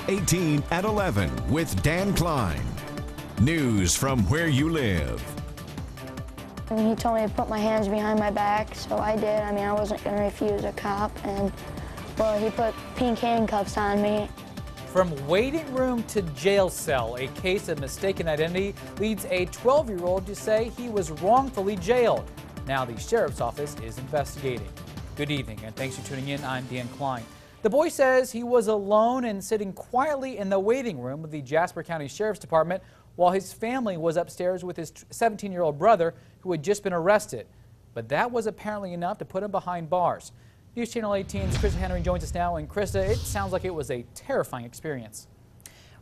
18 at 11 with Dan Klein. News from where you live. He told me to put my hands behind my back, so I did. I mean, I wasn't going to refuse a cop, and, well, he put pink handcuffs on me. From waiting room to jail cell, a case of mistaken identity leads a 12-year-old to say he was wrongfully jailed. Now the sheriff's office is investigating. Good evening, and thanks for tuning in. I'm Dan Klein. The boy says he was alone and sitting quietly in the waiting room of the Jasper County Sheriff's Department while his family was upstairs with his 17-year-old brother who had just been arrested. But that was apparently enough to put him behind bars. News Channel 18's Krista Henry joins us now. And Krista, it sounds like it was a terrifying experience.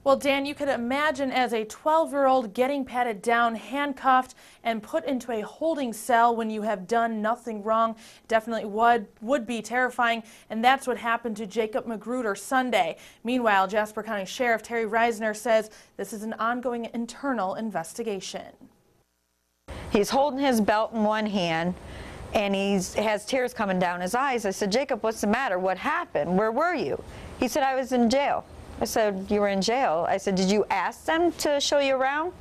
Well, Dan, you could imagine as a 12-year-old getting patted down, handcuffed, and put into a holding cell when you have done nothing wrong. Definitely would be terrifying, and that's what happened to Jacob MAGRUDER Sunday. Meanwhile, Jasper County Sheriff Terry Reisner says this is an ongoing internal investigation. He's holding his belt in one hand, and he has tears coming down his eyes. I said, Jacob, what's the matter? What happened? Where were you? He said, I was in jail. I said, you were in jail. I said, did you ask them to show you around?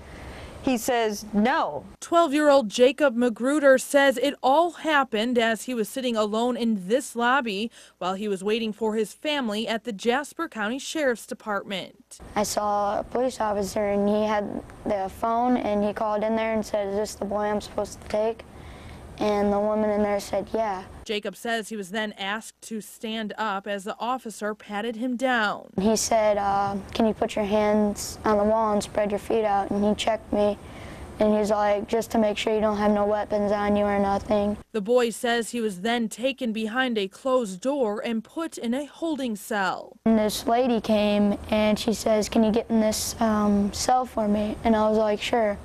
He says, no. 12-year-old Jacob MAGRUDER says it all happened as he was sitting alone in this lobby while he was waiting for his family at the Jasper County Sheriff's Department. I saw a police officer, and he had the phone, and he called in there and said, is this the boy I'm supposed to take? And the woman in there said, yeah. Jacob says he was then asked to stand up as the officer patted him down. He said, can you put your hands on the wall and spread your feet out? And he checked me, and he's like, just to make sure you don't have no weapons on you or nothing. The boy says he was then taken behind a closed door and put in a holding cell. And this lady came, and she says, can you get in this cell for me? And I was like, sure.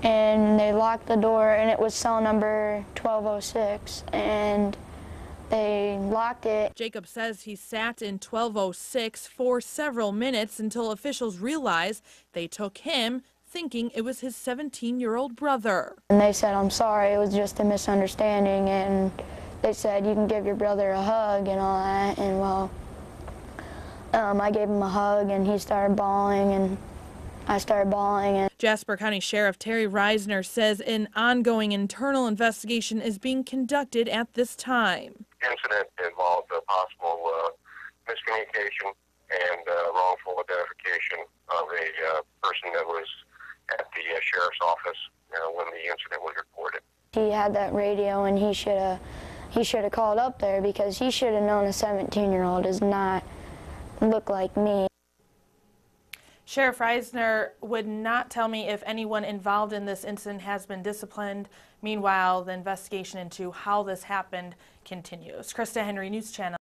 And they locked the door, and it was cell number 1206, and they locked it. Jacob says he sat in 1206 for several minutes until officials realized they took him, thinking it was his 17-year-old brother. And they said, I'm sorry, it was just a misunderstanding, and they said, you can give your brother a hug and all that, and well, I gave him a hug, and he started bawling, and I started bawling. And Jasper County Sheriff Terry Reisner says an ongoing internal investigation is being conducted at this time. The incident involved a possible miscommunication and wrongful identification of a person that was at the sheriff's office when the incident was reported. He had that radio, and he should have called up there, because he should have known a 17-year-old does not look like me. Sheriff Reisner would not tell me if anyone involved in this incident has been disciplined. Meanwhile, the investigation into how this happened continues. Krista Henry, News Channel.